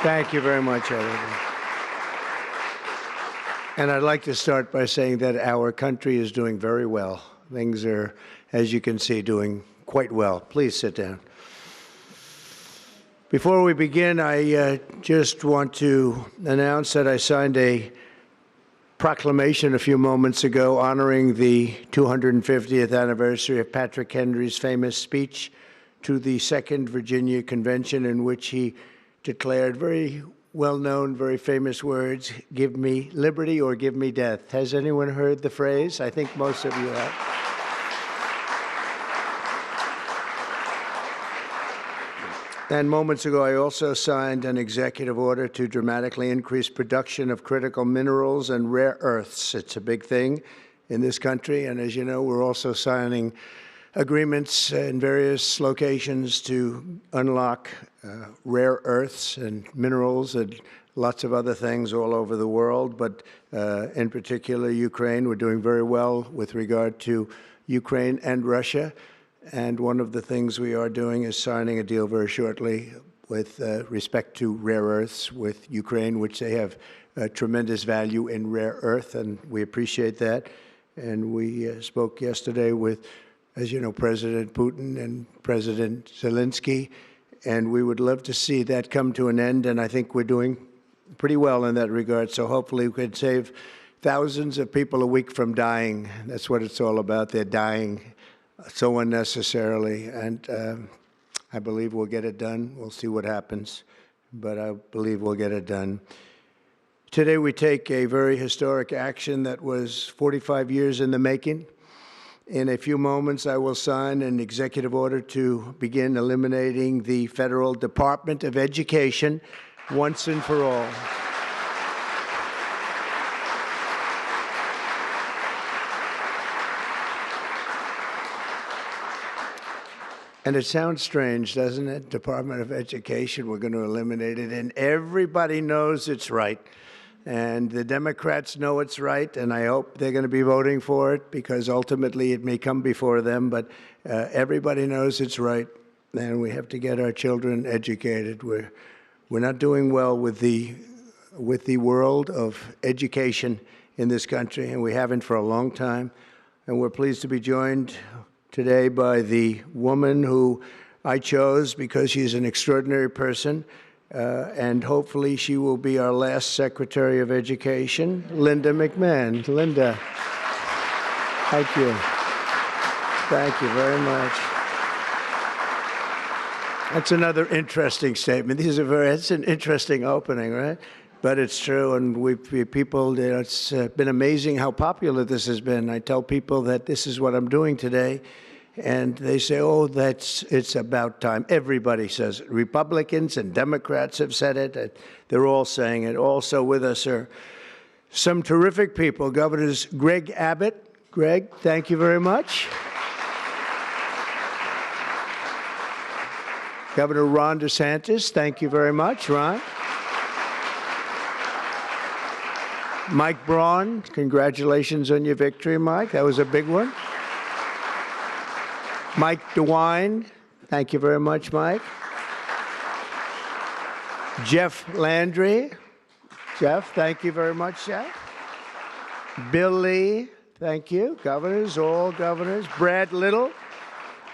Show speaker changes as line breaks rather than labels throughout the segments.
Thank you very much, everyone. And I'd like to start by saying that our country is doing very well. Things are, as you can see, doing quite well. Please sit down. Before we begin, I just want to announce that I signed a proclamation a few moments ago honoring the 250th anniversary of Patrick Henry's famous speech to the Second Virginia Convention, in which he declared very well-known, very famous words, "Give me liberty or give me death." Has anyone heard the phrase? I think most of you have. And moments ago, I also signed an executive order to dramatically increase production of critical minerals and rare earths. It's a big thing in this country, and as you know, we're also signing agreements in various locations to unlock rare earths and minerals and lots of other things all over the world, but in particular Ukraine. We're doing very well with regard to Ukraine and Russia, and one of the things we are doing is signing a deal very shortly with respect to rare earths with Ukraine, which they have tremendous value in rare earth, and we appreciate that. And we spoke yesterday with, as you know, President Putin and President Zelensky, and we would love to see that come to an end, and I think we're doing pretty well in that regard. So hopefully we could save thousands of people a week from dying. That's what it's all about. They're dying so unnecessarily, and I believe we'll get it done. We'll see what happens, but I believe we'll get it done. Today we take a very historic action that was 45 years in the making. In a few moments, I will sign an executive order to begin eliminating the Federal Department of Education once and for all. And it sounds strange, doesn't it? Department of Education, we're going to eliminate it, and everybody knows it's right. And the Democrats know it's right, and I hope they're going to be voting for it, because ultimately it may come before them, but everybody knows it's right, and we have to get our children educated. We're not doing well with the world of education in this country, and we haven't for a long time. And we're pleased to be joined today by the woman who I chose because she's an extraordinary person, and hopefully she will be our last Secretary of Education, Linda McMahon. Linda, thank you. Thank you very much. That's another interesting statement. It's an interesting opening, right? But it's true, and it's been amazing how popular this has been. I tell people that this is what I'm doing today, and they say, oh, it's about time. Everybody says it. Republicans and Democrats have said it. They're all saying it. Also with us are some terrific people. Governors Greg Abbott. Greg, thank you very much. Governor Ron DeSantis, thank you very much, Ron. Mike Braun, congratulations on your victory, Mike. That was a big one. Mike DeWine, thank you very much, Mike. Jeff Landry. Jeff, thank you very much, Jeff. Bill Lee, thank you. Governors, all governors. Brad Little.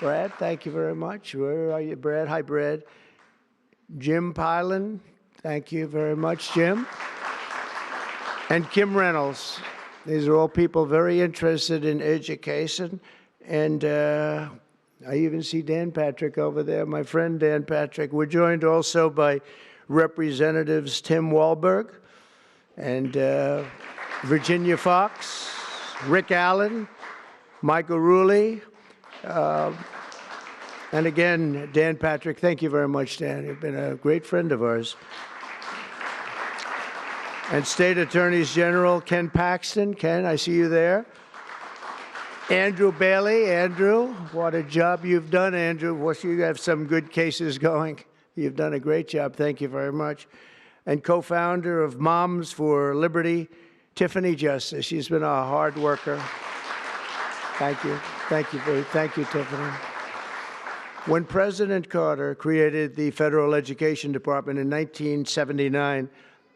Brad, thank you very much. Where are you, Brad? Hi, Brad. Jim Pilan, thank you very much, Jim. And Kim Reynolds. These are all people very interested in education. And I even see Dan Patrick over there, my friend Dan Patrick. We're joined also by Representatives Tim Walberg and Virginia Fox, Rick Allen, Michael Rulli, and again, Dan Patrick. Thank you very much, Dan. You've been a great friend of ours. And State Attorneys General Ken Paxton. Ken, I see you there. Andrew Bailey. Andrew, what a job you've done, Andrew. You have some good cases going. You've done a great job. Thank you very much. And co-founder of Moms for Liberty, Tiffany Justice. She's been a hard worker. Thank you. Thank you, Tiffany. When President Carter created the Federal Education Department in 1979,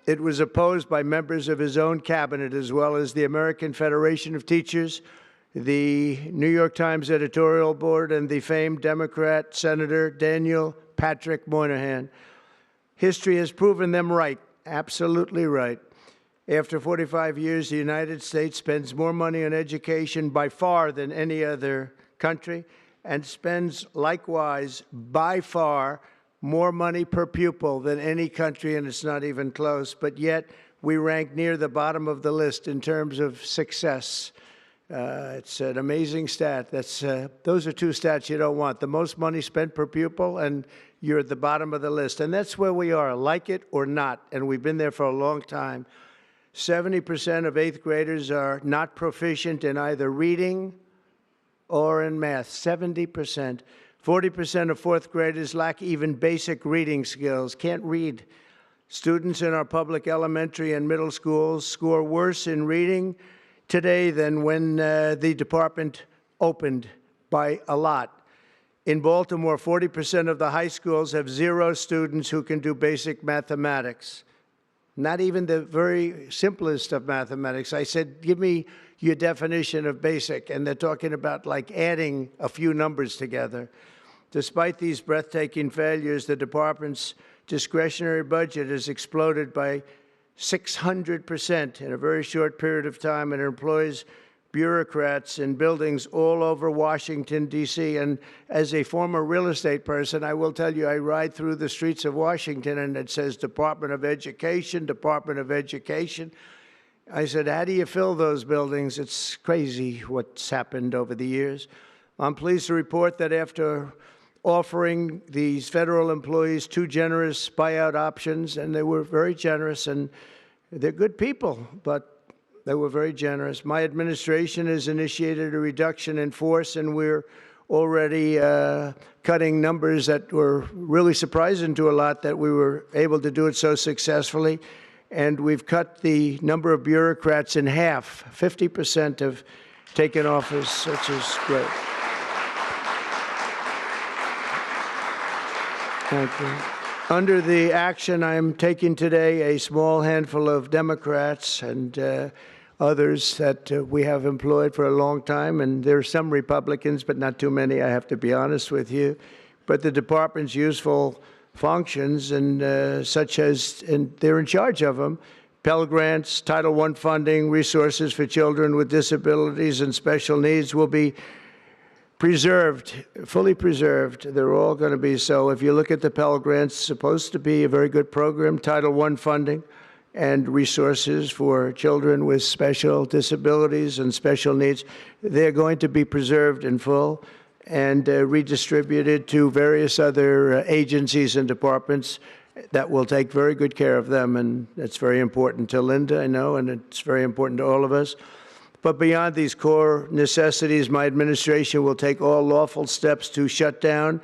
it was opposed by members of his own cabinet, as well as the American Federation of Teachers, the New York Times editorial board, and the famed Democrat Senator Daniel Patrick Moynihan. History has proven them right, absolutely right. After 45 years, the United States spends more money on education by far than any other country, and spends likewise by far more money per pupil than any country, and it's not even close. But yet, we rank near the bottom of the list in terms of success. It's an amazing stat. Those are two stats you don't want. The most money spent per pupil, and you're at the bottom of the list. And that's where we are, like it or not, and we've been there for a long time. 70% of 8th graders are not proficient in either reading or in math, 70%. 40% of 4th graders lack even basic reading skills, can't read. Students in our public elementary and middle schools score worse in reading today than when the department opened, by a lot. In Baltimore, 40% of the high schools have 0 students who can do basic mathematics. Not even the very simplest of mathematics. I said, give me your definition of basic, and they're talking about like adding a few numbers together. Despite these breathtaking failures, the department's discretionary budget has exploded by 600% in a very short period of time, and it employs bureaucrats in buildings all over Washington, D.C. And as a former real estate person, I will tell you, I ride through the streets of Washington, and it says Department of Education, Department of Education. I said, how do you fill those buildings? It's crazy what's happened over the years. I'm pleased to report that after offering these federal employees 2 generous buyout options, and they were very generous, and they're good people, but they were very generous. My administration has initiated a reduction in force, and we're already cutting numbers that were really surprising to a lot, that we were able to do it so successfully. And we've cut the number of bureaucrats in half. 50% have taken office, which is great. Thank you. Under the action I'm taking today, a small handful of Democrats and others that we have employed for a long time, and there are some Republicans, but not too many, I have to be honest with you. But the department's useful functions, and such as, and they're in charge of them, Pell Grants, Title I funding, resources for children with disabilities and special needs will be preserved, fully preserved. They're all going to be so. If you look at the Pell Grants, it's supposed to be a very good program, Title I funding and resources for children with special disabilities and special needs. They're going to be preserved in full and redistributed to various other agencies and departments that will take very good care of them. And that's very important to Linda, I know, and it's very important to all of us. But beyond these core necessities, my administration will take all lawful steps to shut down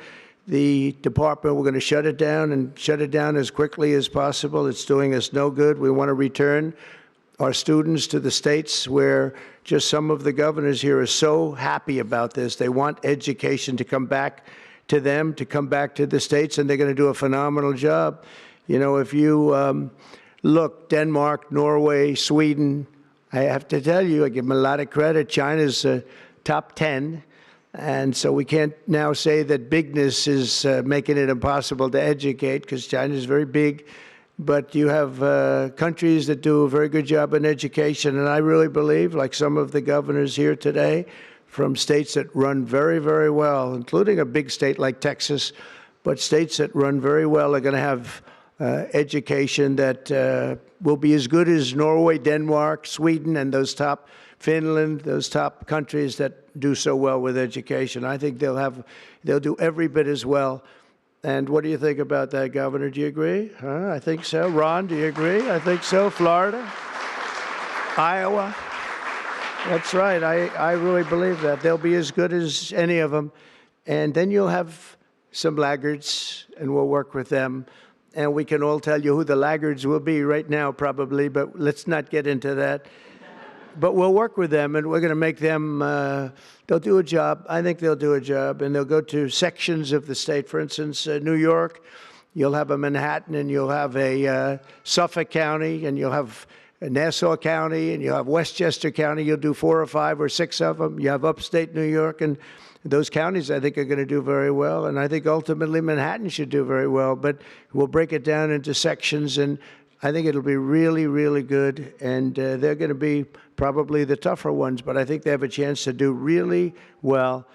the department. We're going to shut it down, and shut it down as quickly as possible. It's doing us no good. We want to return our students to the states where just some of the governors here are so happy about this. They want education to come back to them, to come back to the states, and they're going to do a phenomenal job. You know, if you look, Denmark, Norway, Sweden, I have to tell you, I give them a lot of credit. China's top 10. And so we can't now say that bigness is making it impossible to educate, because China is very big. But you have countries that do a very good job in education. And I really believe, like some of the governors here today, from states that run very, very well, including a big state like Texas, but states that run very well are going to have education that will be as good as Norway, Denmark, Sweden, and those top, Finland, those top countries that do so well with education. I think they'll do every bit as well. And what do you think about that, Governor? Do you agree? I think so. Ron, do you agree? I think so. Florida? Iowa? That's right. I really believe that. They'll be as good as any of them. And then you'll have some laggards, and we'll work with them. And we can all tell you who the laggards will be right now, probably, but let's not get into that. but we'll work with them, and we're going to make them, they'll do a job. I think they'll do a job, and they'll go to sections of the state. For instance, New York, you'll have a Manhattan, and you'll have a Suffolk County, and you'll have Nassau County, and you'll have Westchester County. You'll do 4 or 5 or 6 of them. You have upstate New York, and those counties, I think, are going to do very well. And I think ultimately Manhattan should do very well. But we'll break it down into sections, and I think it'll be really, really good. And they're going to be probably the tougher ones, but I think they have a chance to do really well.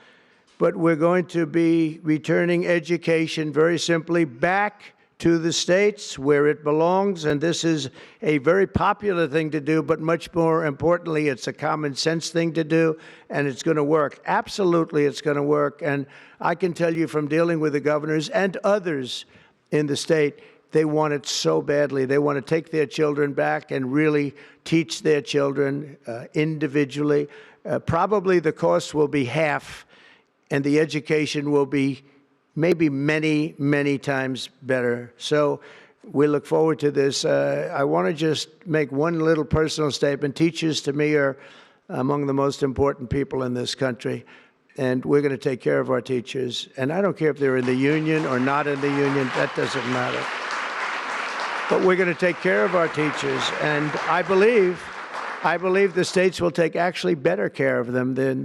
But we're going to be returning education very simply back to the states where it belongs, and this is a very popular thing to do, but much more importantly, it's a common sense thing to do, and it's going to work. Absolutely, it's going to work, and I can tell you from dealing with the governors and others in the state, they want it so badly. They want to take their children back and really teach their children individually. Probably the cost will be half, and the education will be maybe many, many times better. So we look forward to this. I want to just make one little personal statement. Teachers, to me, are among the most important people in this country, and we're going to take care of our teachers. And I don't care if they're in the union or not in the union. That doesn't matter. But we're going to take care of our teachers, and I believe the states will take actually better care of them than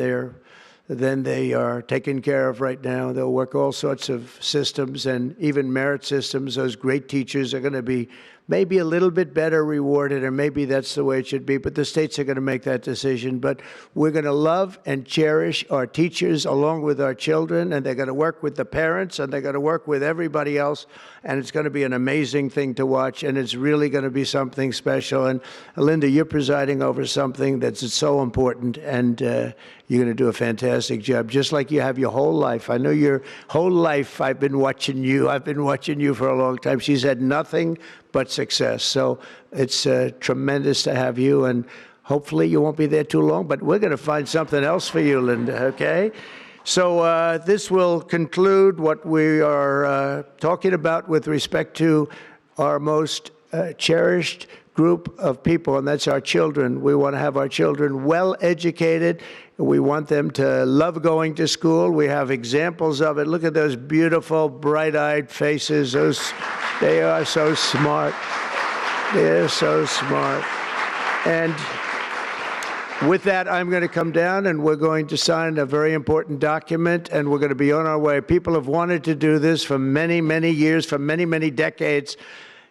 they are taken care of right now. They'll work all sorts of systems and even merit systems. Those great teachers are going to be maybe a little bit better rewarded, or maybe that's the way it should be, but the states are going to make that decision. But we're going to love and cherish our teachers along with our children, and they're going to work with the parents, and they're going to work with everybody else, and it's going to be an amazing thing to watch, and it's really going to be something special. And Linda, you're presiding over something that's so important, and you're going to do a fantastic job, just like you have your whole life. I know your whole life I've been watching you. I've been watching you for a long time. She's had nothing but success. So it's tremendous to have you, and hopefully you won't be there too long, but we're going to find something else for you, Linda, okay? So this will conclude what we are talking about with respect to our most cherished group of people, and that's our children. We want to have our children well educated. We want them to love going to school. We have examples of it. Look at those beautiful, bright-eyed faces. They are so smart. They're so smart. And with that, I'm going to come down, and we're going to sign a very important document, and we're going to be on our way. People have wanted to do this for many, many years, for many, many decades.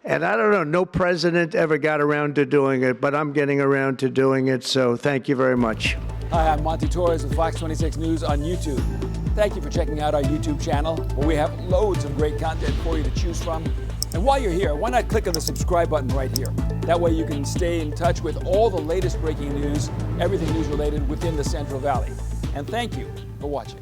And I don't know, no president ever got around to doing it, but I'm getting around to doing it, so thank you very much.
Hi, I'm Monty Torres with Fox 26 News on YouTube. Thank you for checking out our YouTube channel, where we have loads of great content for you to choose from. And while you're here, why not click on the subscribe button right here? That way you can stay in touch with all the latest breaking news, everything news related within the Central Valley. And thank you for watching.